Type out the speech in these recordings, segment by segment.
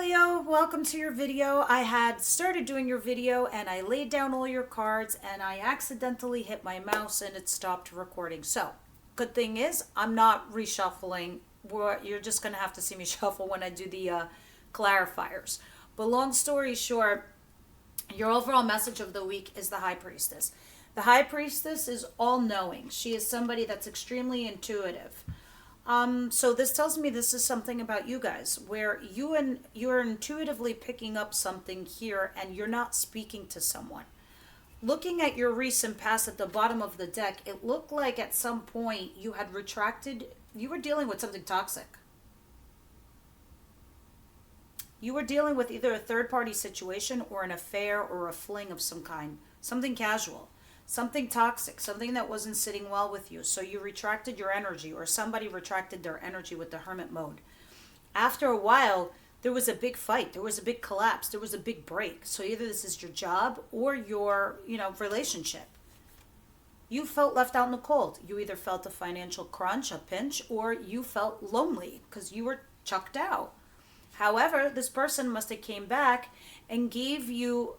Leo, welcome to your video. I had started doing your video and I laid down all your cards and I accidentally hit my mouse and it stopped recording. So, good thing is I'm not reshuffling. You're just going to have to see me shuffle when I do the clarifiers. But long story short, your overall message of the week is the High Priestess. The High Priestess is all-knowing. She is somebody that's extremely intuitive. So this tells me this is something about you guys where you're intuitively picking up something here and you're not speaking to someone. Looking at your recent past at the bottom of the deck, it looked like at some point you had retracted, you were dealing with something toxic. You were dealing with either a third-party situation or an affair or a fling of some kind, something casual. Something toxic, something that wasn't sitting well with you. So you retracted your energy, or somebody retracted their energy with the hermit mode. After a while, there was a big fight. There was a big collapse. There was a big break. So either this is your job or your, relationship. You felt left out in the cold. You either felt a financial crunch, a pinch, or you felt lonely because you were chucked out. However, this person must have came back and gave you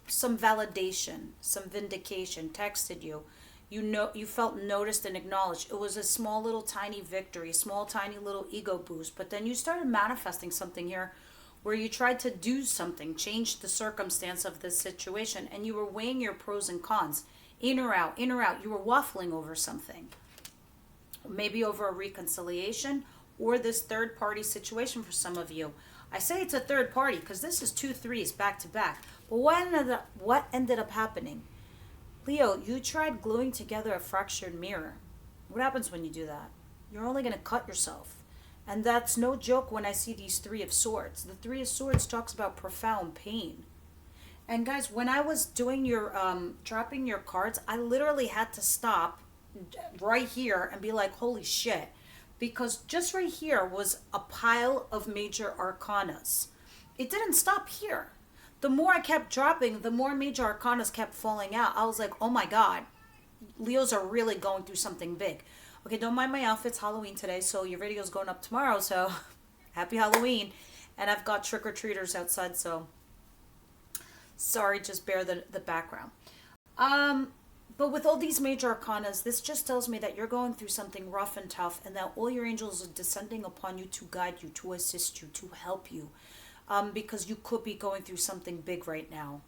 some validation, some vindication, texted you. You felt noticed and acknowledged. It was a small little tiny victory, small tiny little ego boost. But then you started manifesting something here where you tried to do something, change the circumstance of this situation, and you were weighing your pros and cons, in or out, in or out. You were waffling over something. Maybe over a reconciliation or this third party situation for some of you. I say it's a third party because this is 2 threes back to back. But what ended up happening? Leo, you tried gluing together a fractured mirror. What happens when you do that? You're only going to cut yourself. And that's no joke when I see these 3 of Swords. The 3 of Swords talks about profound pain. And guys, when I was doing your, dropping your cards, I literally had to stop right here and be like, holy shit. Because just right here was a pile of major arcanas. It didn't stop here. The more I kept dropping, the more major arcanas kept falling out. I was like, oh my God, Leos are really going through something big. Okay, don't mind my outfit's Halloween today, so your video's going up tomorrow, so happy Halloween. And I've got trick-or-treaters outside, so sorry, just bear the background. But with all these major arcanas, this just tells me that you're going through something rough and tough and that all your angels are descending upon you to guide you, to assist you, to help you. Because you could be going through something big right now.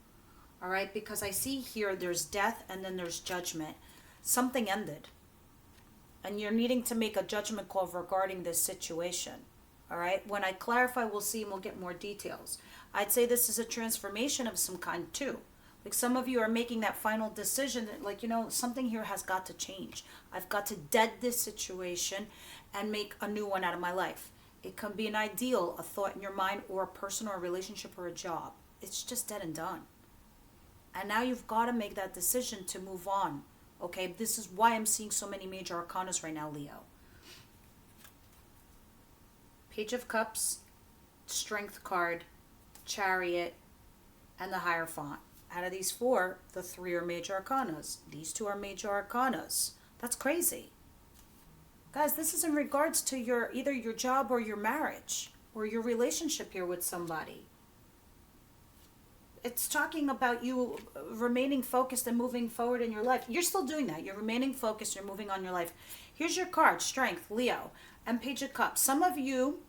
All right? Because I see here there's death and then there's judgment. Something ended. And you're needing to make a judgment call regarding this situation. All right? When I clarify, we'll see and we'll get more details. I'd say this is a transformation of some kind too. Like some of you are making that final decision that like, something here has got to change. I've got to dead this situation and make a new one out of my life. It can be an ideal, a thought in your mind, or a person or a relationship or a job. It's just dead and done. And now you've got to make that decision to move on. Okay, this is why I'm seeing so many major arcanas right now, Leo. Page of Cups, Strength card, Chariot, and the Hierophant. Out of these 4, the 3 are major arcanas. These 2 are major arcanas. That's crazy. Guys, this is in regards to either your job or your marriage or your relationship here with somebody. It's talking about you remaining focused and moving forward in your life. You're still doing that. You're remaining focused. You're moving on your life. Here's your card, Strength, Leo, and Page of Cups. Some of you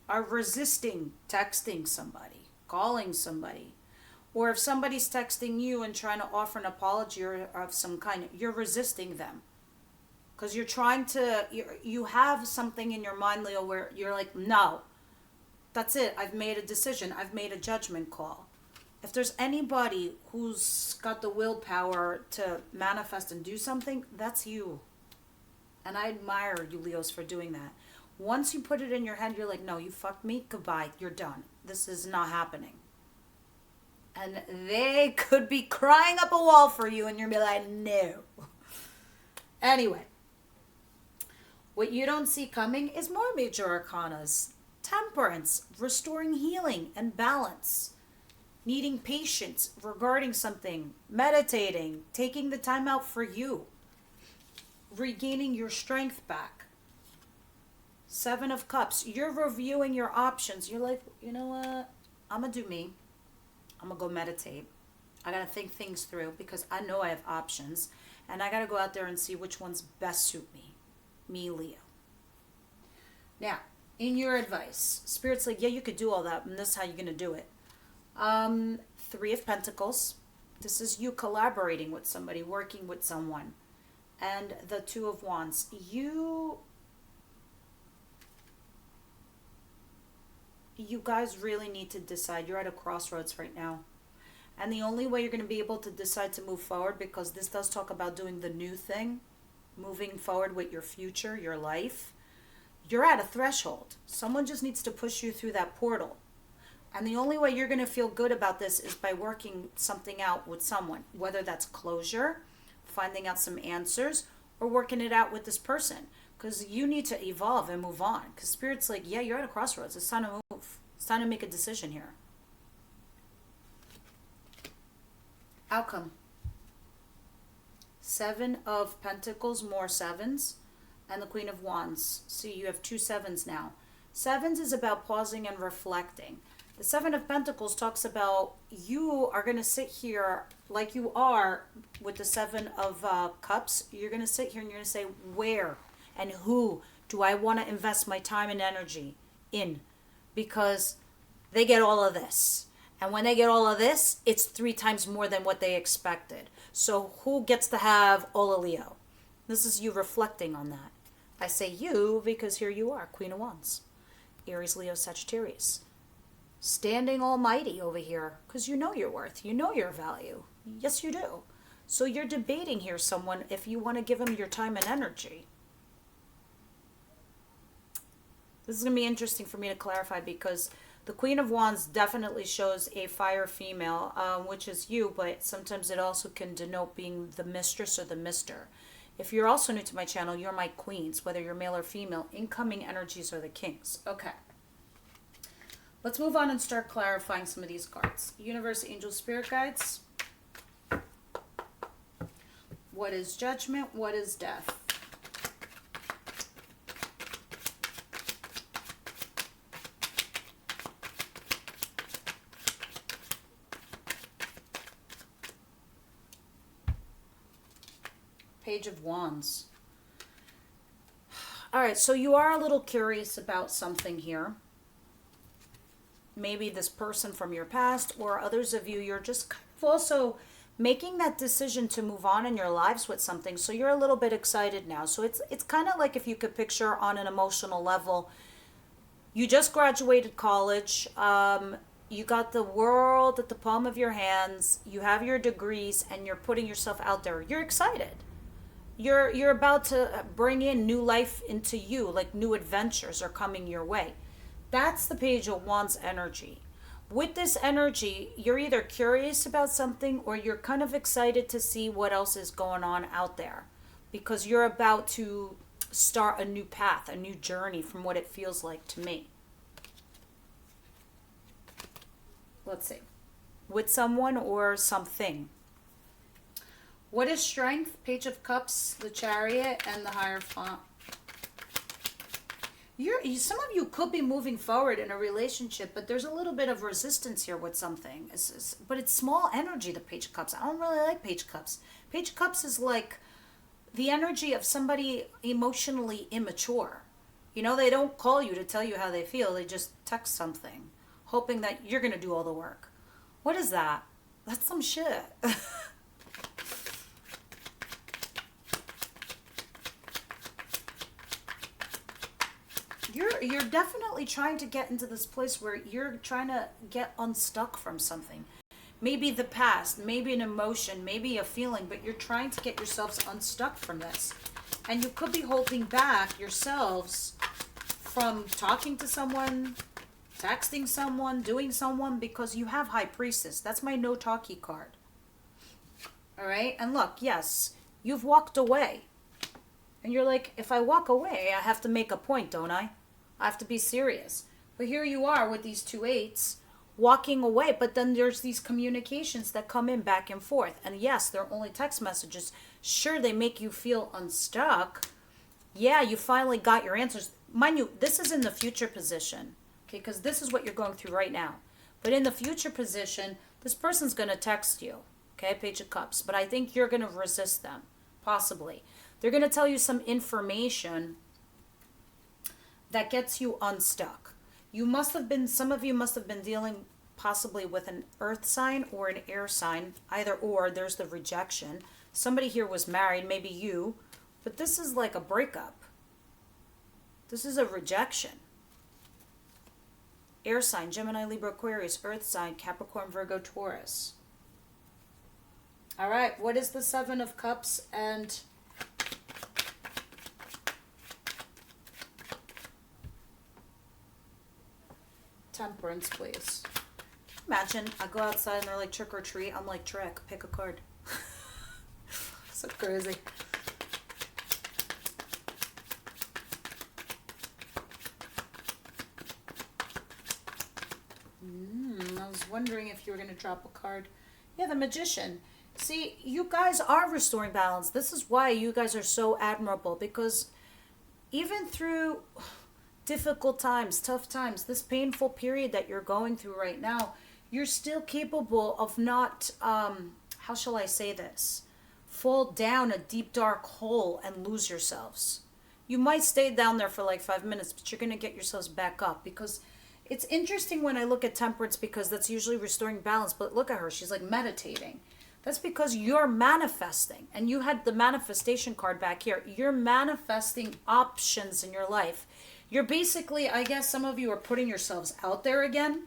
are resisting texting somebody, calling somebody. Or if somebody's texting you and trying to offer an apology or of some kind, you're resisting them. Because you're trying to, you have something in your mind, Leo, where you're like, no, that's it. I've made a decision. I've made a judgment call. If there's anybody who's got the willpower to manifest and do something, that's you. And I admire you, Leos, for doing that. Once you put it in your head, you're like, no, you fucked me. Goodbye. You're done. This is not happening. And they could be crying up a wall for you and you're be like, no. Anyway. What you don't see coming is more major arcanas. Temperance, restoring healing and balance. Needing patience regarding something. Meditating, taking the time out for you. Regaining your strength back. Seven of Cups. You're reviewing your options. You're like, you know what? I'm going to do me. I'm going to go meditate. I got to think things through because I know I have options. And I got to go out there and see which ones best suit me. Me, Leo. Now, in your advice, Spirit's like, yeah, you could do all that. And this is how you're going to do it. Three of Pentacles. This is you collaborating with somebody, working with someone. And the Two of Wands. You guys really need to decide. You're at a crossroads right now. And the only way you're going to be able to decide to move forward, because this does talk about doing the new thing, moving forward with your future, your life, you're at a threshold. Someone just needs to push you through that portal. And the only way you're going to feel good about this is by working something out with someone, whether that's closure, finding out some answers, or working it out with this person. Because you need to evolve and move on. Because Spirit's like, yeah, you're at a crossroads. It's time to move. It's time to make a decision here. Outcome. Seven of Pentacles, more sevens. And the Queen of Wands. See, you have two sevens now. Sevens is about pausing and reflecting. The Seven of Pentacles talks about you are going to sit here like you are with the Seven of Cups. You're going to sit here and you're going to say, where and who do I want to invest my time and energy in? Because they get all of this. And when they get all of this, it's 3 times more than what they expected. So who gets to have all of Leo? This is you reflecting on that. I say you because here you are, Queen of Wands. Aries, Leo, Sagittarius. Standing almighty over here because you know your worth. You know your value. Yes, you do. So you're debating here someone if you want to give them your time and energy. This is going to be interesting for me to clarify because the Queen of Wands definitely shows a fire female, which is you, but sometimes it also can denote being the mistress or the mister. If you're also new to my channel, you're my queens, whether you're male or female. Incoming energies are the kings. Okay. Let's move on and start clarifying some of these cards. Universe, angel, spirit guides. What is judgment? What is death? Page of Wands. All right, so you are a little curious about something here. Maybe this person from your past, or others of you, you're just kind of also making that decision to move on in your lives with something. So you're a little bit excited now. So it's kind of like if you could picture on an emotional level, you just graduated college. You got the world at the palm of your hands. You have your degrees and you're putting yourself out there. You're excited. You're about to bring in new life into you, like new adventures are coming your way. That's the Page of Wands energy. With this energy, you're either curious about something or you're kind of excited to see what else is going on out there because you're about to start a new path, a new journey from what it feels like to me. Let's see. With someone or something. What is strength? Page of Cups, the Chariot, and the Hierophant. Some of you could be moving forward in a relationship, but there's a little bit of resistance here with something. But it's small energy, the Page of Cups. I don't really like Page of Cups. Page of Cups is like the energy of somebody emotionally immature. You know, they don't call you to tell you how they feel. They just text something, hoping that you're going to do all the work. What is that? That's some shit. You're definitely trying to get into this place where you're trying to get unstuck from something. Maybe the past, maybe an emotion, maybe a feeling, but you're trying to get yourselves unstuck from this. And you could be holding back yourselves from talking to someone, texting someone, doing someone, because you have High Priestess. That's my no talkie card. All right? And look, yes, you've walked away. And you're like, if I walk away, I have to make a point, don't I? I have to be serious. But here you are with these 2 8s walking away. But then there's these communications that come in back and forth. And yes, they're only text messages. Sure, they make you feel unstuck. Yeah, you finally got your answers. mind you, this is in the future position, okay, because this is what you're going through right now. But in the future position, this person's going to text you, okay, Page of Cups, but I think you're going to resist them, possibly. They're going to tell you some information that gets you unstuck. You must have been, some of you must have been dealing possibly with an earth sign or an air sign, either or. There's the rejection. Somebody here was married, maybe you, but this is like a breakup. This is a rejection. Air sign, Gemini, Libra, Aquarius, earth sign, Capricorn, Virgo, Taurus. All right, what is the Seven of Cups and Temperance, please? Imagine I go outside and they're like trick or treat. I'm like, trick, pick a card. So crazy. I was wondering if you were going to drop a card. Yeah, the Magician. See, you guys are restoring balance. This is why you guys are so admirable, because even through difficult times, tough times, this painful period that you're going through right now, you're still capable of not, how shall I say this, fall down a deep dark hole and lose yourselves. You might stay down there for like 5 minutes, but you're going to get yourselves back up, because it's interesting when I look at Temperance, because that's usually restoring balance, but look at her, she's like meditating. That's because you're manifesting, and you had the manifestation card back here. You're manifesting options in your life. You're basically, I guess some of you are putting yourselves out there again,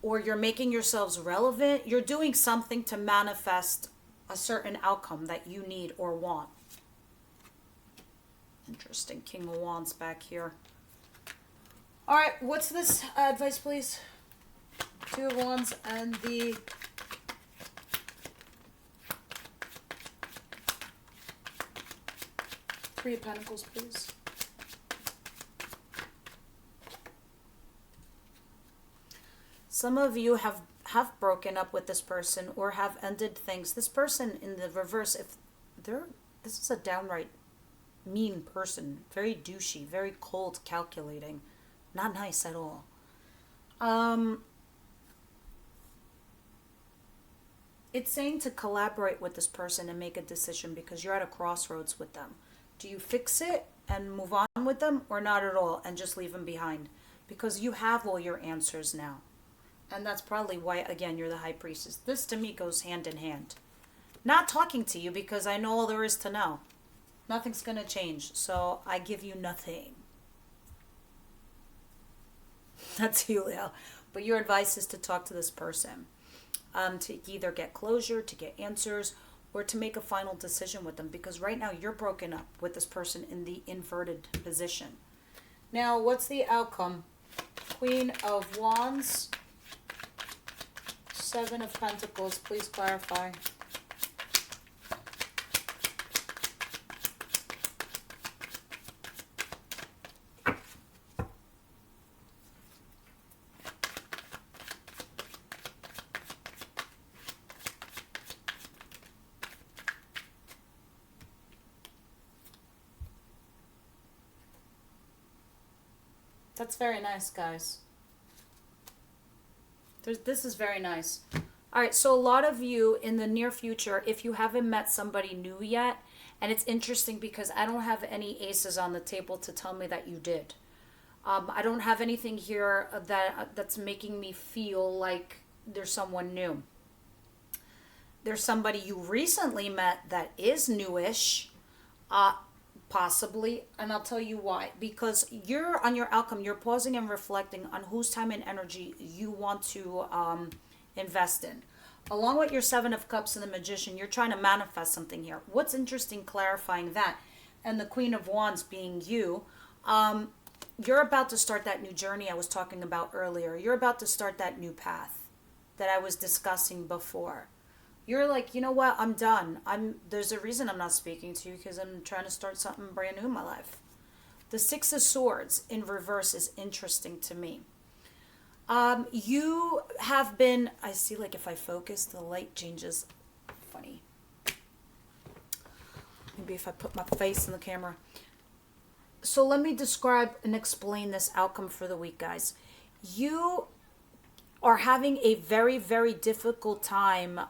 or you're making yourselves relevant. You're doing something to manifest a certain outcome that you need or want. Interesting. King of Wands back here. All right, what's this advice, please? Two of Wands and the Three of Pentacles, please. Some of you have broken up with this person or have ended things. This person in the reverse, this is a downright mean person, very douchey, very cold, calculating, not nice at all. It's saying to collaborate with this person and make a decision, because you're at a crossroads with them. Do you fix it and move on with them, or not at all and just leave them behind? Because you have all your answers now. And that's probably why, again, you're the High Priestess. This to me goes hand in hand. Not talking to you because I know all there is to know. Nothing's going to change. So I give you nothing. That's you, Leo. But your advice is to talk to this person. To either get closure, to get answers, or to make a final decision with them. Because right now you're broken up with this person in the inverted position. Now, what's the outcome? Queen of Wands. Seven of Pentacles. Please clarify. That's very nice, guys. This is very nice. All right, so a lot of you in the near future, if you haven't met somebody new yet, and it's interesting because I don't have any aces on the table to tell me that you did. I don't have anything here that's making me feel like there's someone new. There's somebody you recently met that is newish, possibly, and I'll tell you why. Because you're on your outcome, you're pausing and reflecting on whose time and energy you want to invest in. Along with your Seven of Cups and the Magician, you're trying to manifest something here. What's interesting, clarifying that, and the Queen of Wands being you, you're about to start that new journey I was talking about earlier. You're about to start that new path that I was discussing before. You're like, you know what, I'm done. There's a reason I'm not speaking to you, because I'm trying to start something brand new in my life. The Six of Swords in reverse is interesting to me. You have been, I see, like if I focus, the light changes. Funny. Maybe if I put my face in the camera. So let me describe and explain this outcome for the week, guys. You are having a very, very difficult time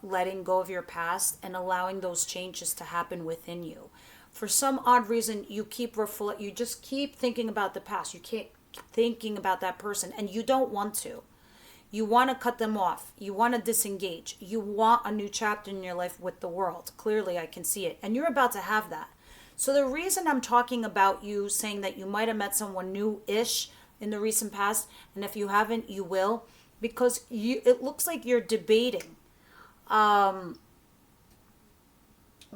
letting go of your past and allowing those changes to happen within you. For some odd reason, you just keep thinking about the past. You keep thinking about that person, and you don't want to. You want to cut them off. You want to disengage. You want a new chapter in your life with the world. Clearly, I can see it. And you're about to have that. So the reason I'm talking about you saying that you might have met someone new-ish in the recent past, and if you haven't, you will, because it looks like you're debating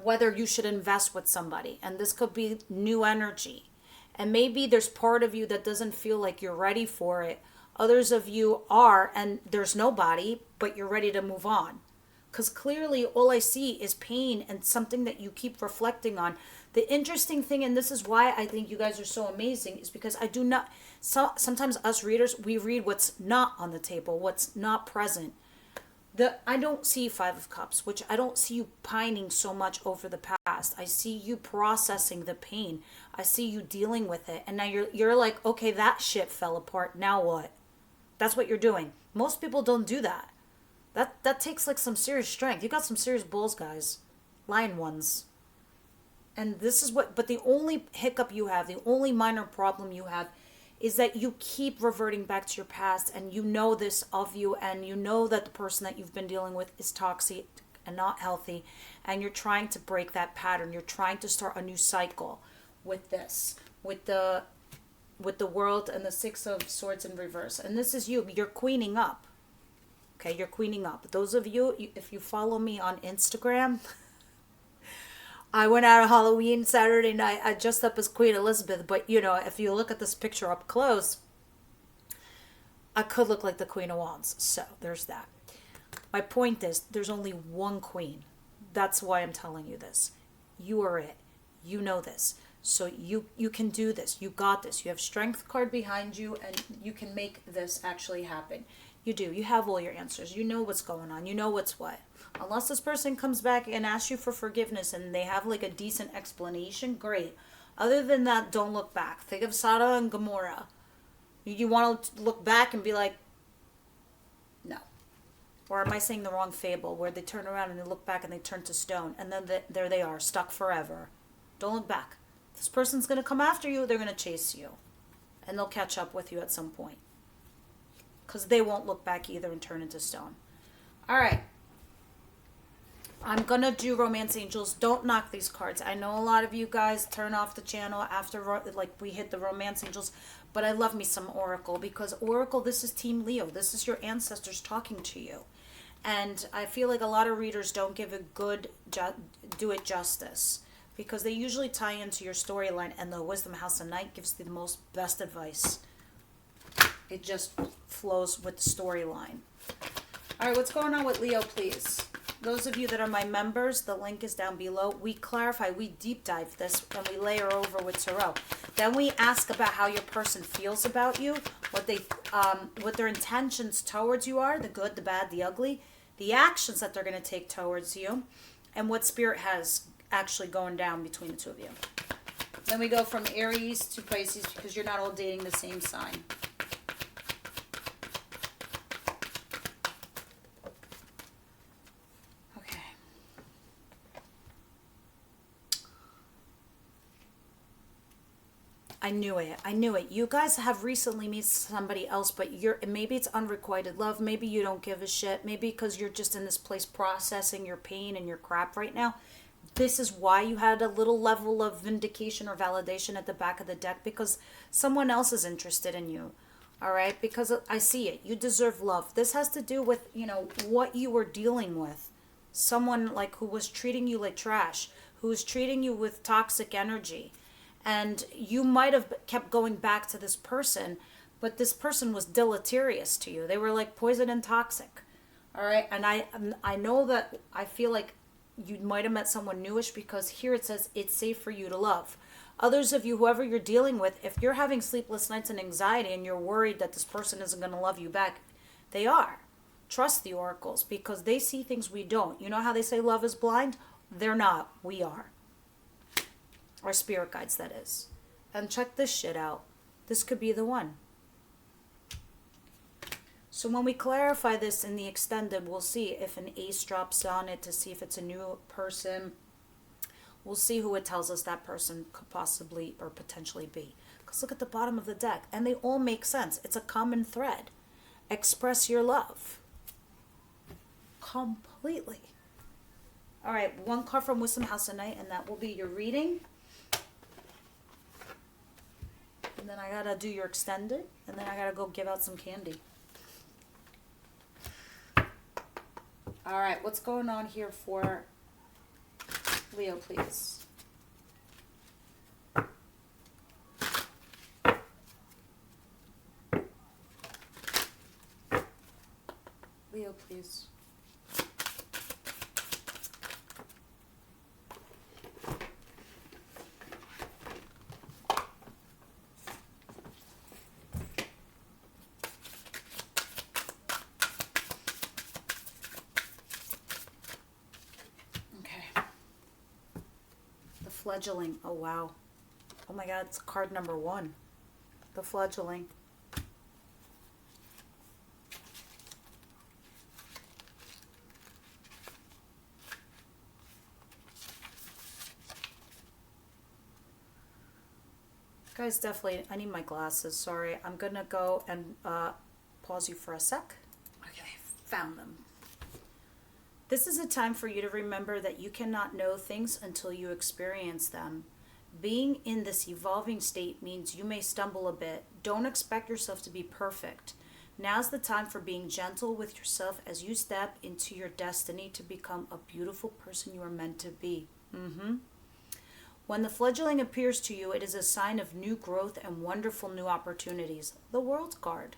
whether you should invest with somebody. And this could be new energy. And maybe there's part of you that doesn't feel like you're ready for it. Others of you are, and there's nobody, but you're ready to move on. Because clearly all I see is pain and something that you keep reflecting on. The interesting thing, and this is why I think you guys are so amazing, is because I do not, sometimes us readers, we read what's not on the table, what's not present. I don't see Five of Cups, which I don't see you pining so much over the past. I see you processing the pain. I see you dealing with it. And now you're like, okay, that shit fell apart. Now what? That's what you're doing. Most people don't do that. That takes like some serious strength. You got some serious balls, guys. Lion ones. And this is but the only hiccup you have, the only minor problem you have is that you keep reverting back to your past, and you know this of you, and you know that the person that you've been dealing with is toxic and not healthy, and you're trying to break that pattern. You're trying to start a new cycle with this, with the world and the Six of Swords in reverse. And this is you're queening up. Okay, you're queening up. Those of you, if you follow me on Instagram, I went out on Halloween Saturday night. I dressed up as Queen Elizabeth, but if you look at this picture up close, I could look like the Queen of Wands. So there's that. My point is, there's only one queen. That's why I'm telling you this. You are it. You know this. So you can do this. You got this. You have Strength card behind you, and you can make this actually happen. You do. You have all your answers. You know what's going on. You know what's what. Unless this person comes back and asks you for forgiveness and they have like a decent explanation, great. Other than that, don't look back. Think of Sodom and Gomorrah. You want to look back and be like, no. Or am I saying the wrong fable where they turn around and they look back and they turn to stone, and then there they are, stuck forever. Don't look back. This person's going to come after you. They're going to chase you. And they'll catch up with you at some point. Because they won't look back either and turn into stone. All right. I'm going to do Romance Angels. Don't knock these cards. I know a lot of you guys turn off the channel after we hit the Romance Angels. But I love me some Oracle. Because Oracle, this is Team Leo. This is your ancestors talking to you. And I feel like a lot of readers don't give a good, do it justice. Because they usually tie into your storyline. And the Wisdom House of Night gives the best advice. It just flows with the storyline. All right, what's going on with Leo, please? Those of you that are my members, the link is down below. We clarify, we deep dive this, and we layer over with tarot. Then we ask about how your person feels about you, what their intentions towards you are, the good, the bad, the ugly, the actions that they're going to take towards you, and what spirit has actually going down between the two of you. Then we go from Aries to Pisces, because you're not all dating the same sign. I knew it. I knew it. You guys have recently met somebody else, but maybe it's unrequited love. Maybe you don't give a shit. Maybe because you're just in this place processing your pain and your crap right now. This is why you had a little level of vindication or validation at the back of the deck, because someone else is interested in you. All right? Because I see it. You deserve love. This has to do with, what you were dealing with. Someone who was treating you like trash, who was treating you with toxic energy. And you might have kept going back to this person, but this person was deleterious to you. They were like poison and toxic. All right. And I know that I feel like you might have met someone newish, because here it says it's safe for you to love. Others of you, whoever you're dealing with, if you're having sleepless nights and anxiety and you're worried that this person isn't going to love you back, they are. Trust the oracles, because they see things we don't. You know how they say love is blind? They're not. We are. Or spirit guides, that is. And check this shit out. This could be the one. So when we clarify this in the extended, we'll see if an ace drops on it to see if it's a new person. We'll see who it tells us that person could possibly or potentially be. Because look at the bottom of the deck. And they all make sense. It's a common thread. Express your love. Completely. All right, one card from Wisdom House tonight, and that will be your reading. And then I gotta do your extended, and then I gotta go give out some candy. All right, what's going on here for Leo, please? Leo, please. Fledgling. Oh, wow. Oh, my God. It's card number 1. The fledgling. Guys, definitely, I need my glasses. Sorry. I'm going to go and pause you for a sec. Okay. Found them. This is a time for you to remember that you cannot know things until you experience them. Being in this evolving state means you may stumble a bit. Don't expect yourself to be perfect. Now's the time for being gentle with yourself as you step into your destiny to become a beautiful person you are meant to be. When the fledgling appears to you, it is a sign of new growth and wonderful new opportunities. The World card.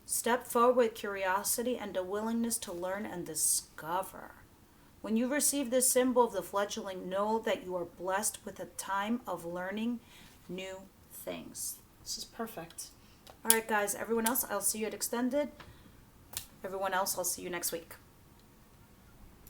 Step forward with curiosity and a willingness to learn and discover. When you receive this symbol of the fledgling, know that you are blessed with a time of learning new things. This is perfect. All right, guys. Everyone else, I'll see you at Extended. Everyone else, I'll see you next week.